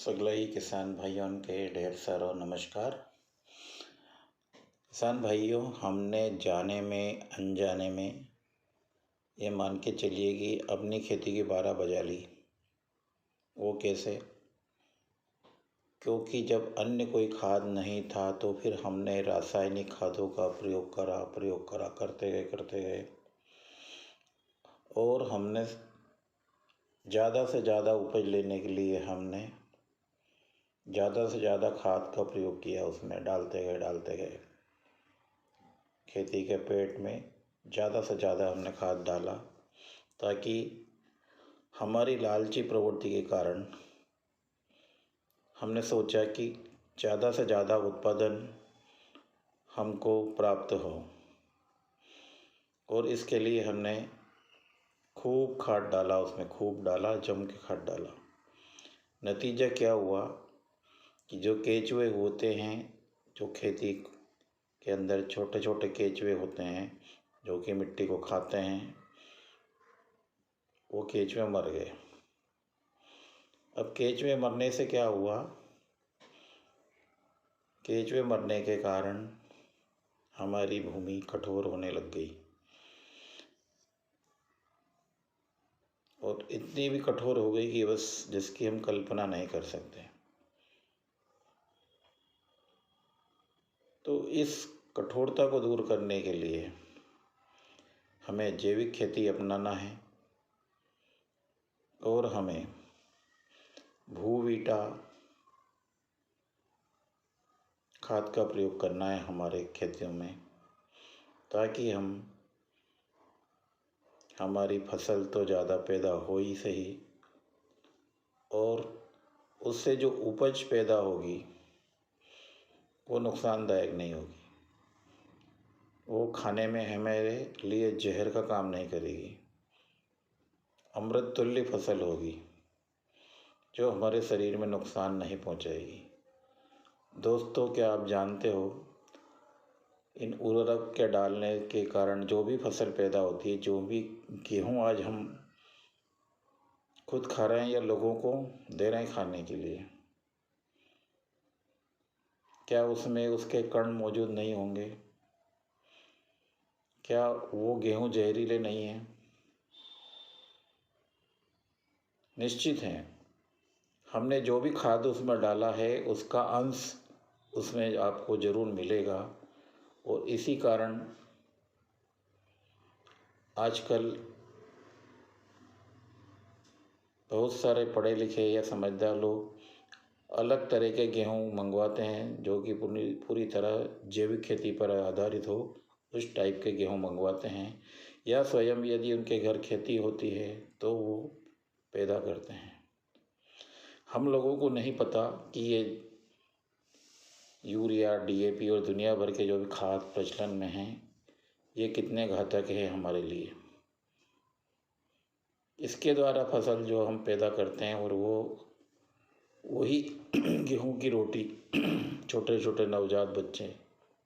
सगलई किसान भाइयों के ढेर सारा नमस्कार। किसान भाइयों, हमने जाने में अनजाने में ये मान के चलिए कि अपनी खेती की 12 बजा ली। वो कैसे? क्योंकि जब अन्य कोई खाद नहीं था तो फिर हमने रासायनिक खादों का प्रयोग करा करते गए और हमने ज़्यादा से ज़्यादा उपज लेने के लिए हमने ज़्यादा से ज़्यादा खाद का प्रयोग किया। उसमें डालते गए खेती के पेट में ज़्यादा से ज़्यादा हमने खाद डाला, ताकि हमारी लालची प्रवृत्ति के कारण हमने सोचा कि ज़्यादा से ज़्यादा उत्पादन हमको प्राप्त हो, और इसके लिए हमने खूब खाद डाला। उसमें खूब डाला, जम के खाद डाला। नतीजा क्या हुआ कि जो केंचुए होते हैं, जो खेती के अंदर छोटे छोटे केंचुए होते हैं जो कि मिट्टी को खाते हैं, वो केंचुए मर गए। अब केंचुए मरने से क्या हुआ? केंचुए मरने के कारण हमारी भूमि कठोर होने लग गई, और इतनी भी कठोर हो गई कि बस जिसकी हम कल्पना नहीं कर सकते। तो इस कठोरता को दूर करने के लिए हमें जैविक खेती अपनाना है, और हमें भूवीटा खाद का प्रयोग करना है हमारे खेतों में, ताकि हमारी फसल तो ज़्यादा पैदा हो ही सही, और उससे जो उपज पैदा होगी वो नुकसानदायक नहीं होगी। वो खाने में हमारे लिए जहर का काम नहीं करेगी। अमृत तुल्य फसल होगी जो हमारे शरीर में नुकसान नहीं पहुंचाएगी। दोस्तों, क्या आप जानते हो, इन उर्वरक के डालने के कारण जो भी फसल पैदा होती है, जो भी गेहूँ आज हम खुद खा रहे हैं या लोगों को दे रहे हैं खाने के लिए, क्या उसमें उसके कण मौजूद नहीं होंगे? क्या वो गेहूँ जहरीले नहीं हैं? निश्चित हैं। हमने जो भी खाद उसमें डाला है उसका अंश उसमें आपको ज़रूर मिलेगा, और इसी कारण आजकल बहुत सारे पढ़े लिखे या समझदार लोग अलग तरह के गेहूँ मंगवाते हैं, जो कि पूरी तरह जैविक खेती पर आधारित हो, उस टाइप के गेहूँ मंगवाते हैं, या स्वयं यदि उनके घर खेती होती है तो वो पैदा करते हैं। हम लोगों को नहीं पता कि ये यूरिया, डीएपी और दुनिया भर के जो भी खाद प्रचलन में हैं, ये कितने घातक है हमारे लिए। इसके द्वारा फसल जो हम पैदा करते हैं, और वही गेहूं की रोटी छोटे छोटे नवजात बच्चे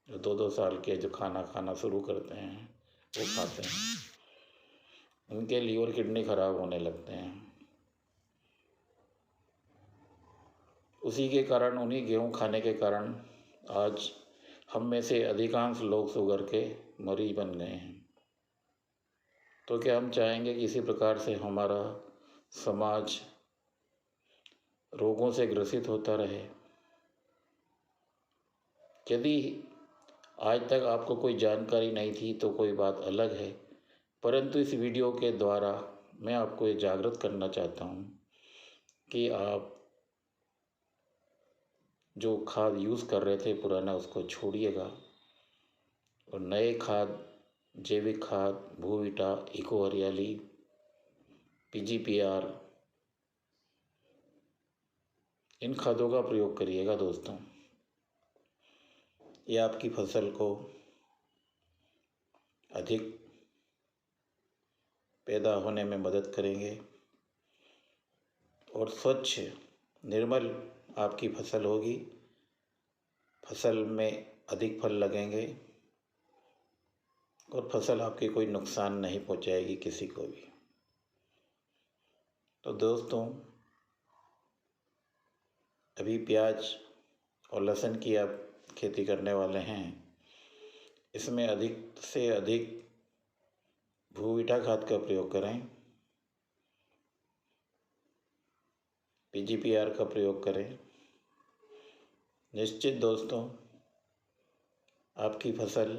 जो 2-2 साल के जो खाना खाना शुरू करते हैं वो खाते हैं। उनके लीवर किडनी खराब होने लगते हैं। उसी के कारण, उन्हीं गेहूं खाने के कारण आज हम में से अधिकांश लोग शुगर के मरीज बन गए हैं। तो क्या हम चाहेंगे कि इसी प्रकार से हमारा समाज रोगों से ग्रसित होता रहे? यदि आज तक आपको कोई जानकारी नहीं थी तो कोई बात अलग है, परंतु इस वीडियो के द्वारा मैं आपको ये जागृत करना चाहता हूँ कि आप जो खाद यूज़ कर रहे थे पुराना, उसको छोड़िएगा, और नए खाद, जैविक खाद, भूवीटा, इको हरियाली, पीजीपीआर, इन खादों का प्रयोग करिएगा दोस्तों। ये आपकी फसल को अधिक पैदा होने में मदद करेंगे, और स्वच्छ निर्मल आपकी फसल होगी। फसल में अधिक फल लगेंगे, और फसल आपकी कोई नुकसान नहीं पहुंचाएगी किसी को भी। तो दोस्तों, अभी प्याज और लहसुन की आप खेती करने वाले हैं, इसमें अधिक से अधिक भूविटा खाद का प्रयोग करें, पीजीपीआर का प्रयोग करें। निश्चित दोस्तों, आपकी फसल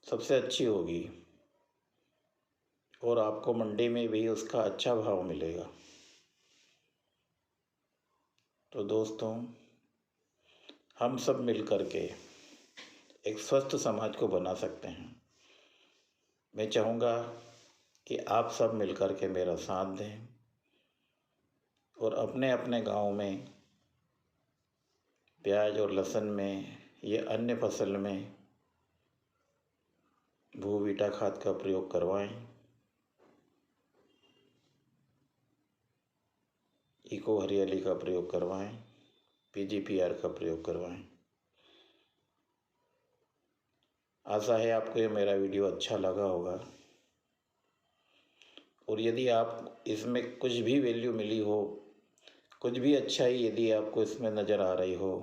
सबसे अच्छी होगी और आपको मंडी में भी उसका अच्छा भाव मिलेगा। तो दोस्तों, हम सब मिल कर के एक स्वस्थ समाज को बना सकते हैं। मैं चाहूँगा कि आप सब मिल कर के मेरा साथ दें और अपने अपने गांव में प्याज और लहसुन में ये अन्य फसल में भूविटा खाद का प्रयोग करवाएं, इको हरियाली का प्रयोग करवाएं, पीजीपीआर का प्रयोग करवाएं। आशा है आपको ये मेरा वीडियो अच्छा लगा होगा और यदि आप इसमें कुछ भी वैल्यू मिली हो, कुछ भी अच्छाई यदि आपको इसमें नज़र आ रही हो,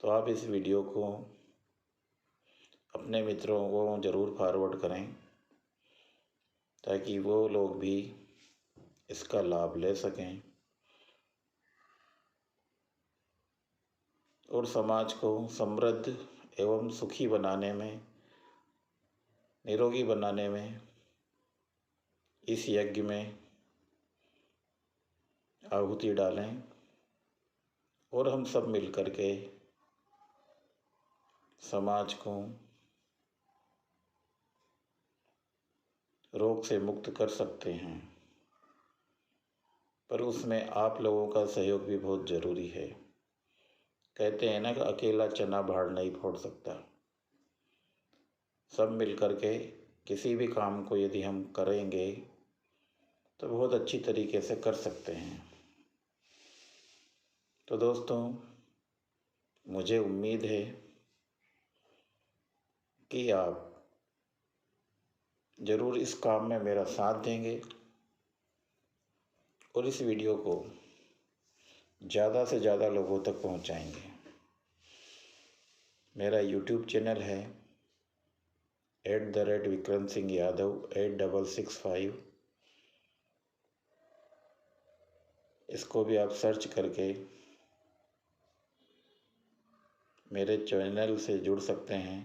तो आप इस वीडियो को अपने मित्रों को ज़रूर फॉरवर्ड करें ताकि वो लोग भी इसका लाभ ले सकें और समाज को समृद्ध एवं सुखी बनाने में, निरोगी बनाने में इस यज्ञ में आहुति डालें और हम सब मिल कर के समाज को रोग से मुक्त कर सकते हैं। पर उसमें आप लोगों का सहयोग भी बहुत ज़रूरी है। कहते हैं ना कि अकेला चना भाड़ नहीं फोड़ सकता। सब मिल कर के किसी भी काम को यदि हम करेंगे तो बहुत अच्छी तरीके से कर सकते हैं। तो दोस्तों, मुझे उम्मीद है कि आप ज़रूर इस काम में मेरा साथ देंगे और इस वीडियो को ज़्यादा से ज़्यादा लोगों तक पहुंचाएंगे। मेरा यूट्यूब चैनल है @विक्रम सिंह यादव 8665। इसको भी आप सर्च करके मेरे चैनल से जुड़ सकते हैं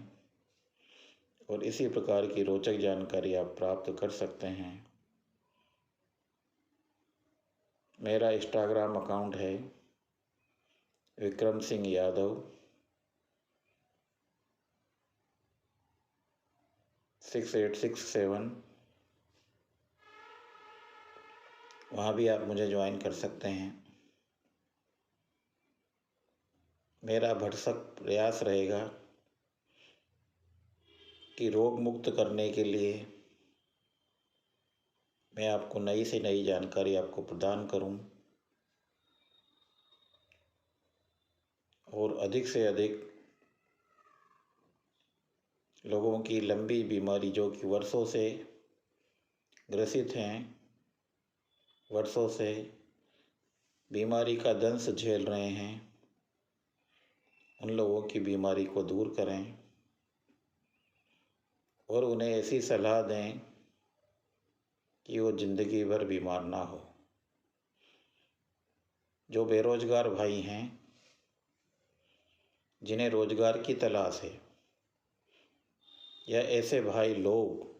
और इसी प्रकार की रोचक जानकारी आप प्राप्त कर सकते हैं। मेरा इंस्टाग्राम अकाउंट है विक्रम सिंह यादव 6867। वहाँ भी आप मुझे ज्वाइन कर सकते हैं। मेरा भरसक प्रयास रहेगा कि रोग मुक्त करने के लिए मैं आपको नई से नई जानकारी आपको प्रदान करूं और अधिक से अधिक लोगों की लंबी बीमारी जो कि वर्षों से ग्रसित हैं, वर्षों से बीमारी का दंश झेल रहे हैं, उन लोगों की बीमारी को दूर करें और उन्हें ऐसी सलाह दें कि वो ज़िंदगी भर बीमार ना हो। जो बेरोजगार भाई हैं, जिन्हें रोजगार की तलाश है, या ऐसे भाई लोग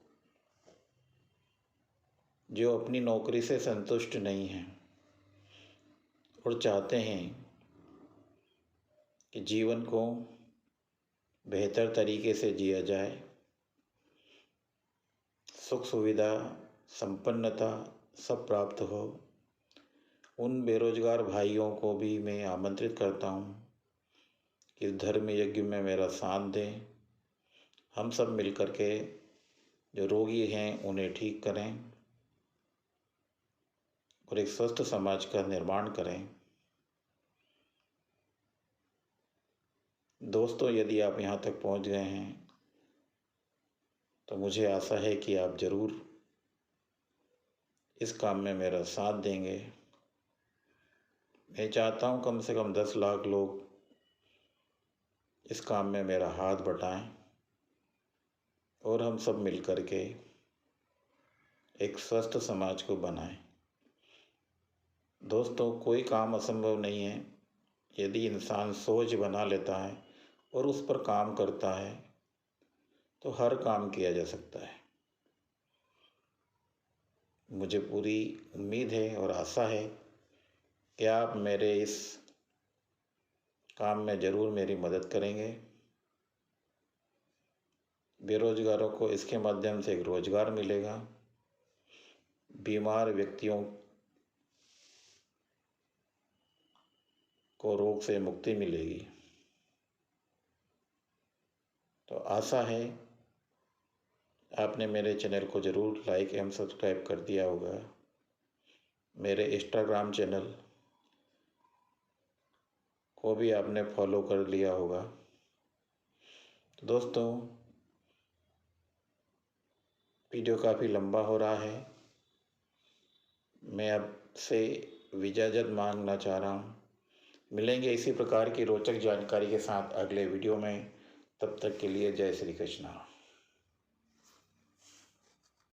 जो अपनी नौकरी से संतुष्ट नहीं हैं और चाहते हैं कि जीवन को बेहतर तरीके से जिया जाए, सुख सुविधा संपन्नता सब प्राप्त हो, उन बेरोजगार भाइयों को भी मैं आमंत्रित करता हूँ कि इस धर्म यज्ञ में मेरा साथ दें। हम सब मिलकर के जो रोगी हैं उन्हें ठीक करें और एक स्वस्थ समाज का निर्माण करें। दोस्तों, यदि आप यहाँ तक पहुँच गए हैं तो मुझे आशा है कि आप ज़रूर इस काम में मेरा साथ देंगे। मैं चाहता हूँ कम से कम 10 लाख लोग इस काम में मेरा हाथ बटाएं और हम सब मिल कर के एक स्वस्थ समाज को बनाएं। दोस्तों, कोई काम असंभव नहीं है। यदि इंसान सोच बना लेता है और उस पर काम करता है तो हर काम किया जा सकता है। मुझे पूरी उम्मीद है और आशा है कि आप मेरे इस काम में ज़रूर मेरी मदद करेंगे। बेरोजगारों को इसके माध्यम से एक रोजगार मिलेगा, बीमार व्यक्तियों को रोग से मुक्ति मिलेगी। तो आशा है आपने मेरे चैनल को ज़रूर लाइक एवं सब्सक्राइब कर दिया होगा। मेरे इंस्टाग्राम चैनल को भी आपने फॉलो कर लिया होगा। तो दोस्तों, वीडियो काफ़ी लंबा हो रहा है। मैं आपसे इजाज़त मांगना चाह रहा हूँ। मिलेंगे इसी प्रकार की रोचक जानकारी के साथ अगले वीडियो में। तब तक के लिए जय श्री कृष्णा।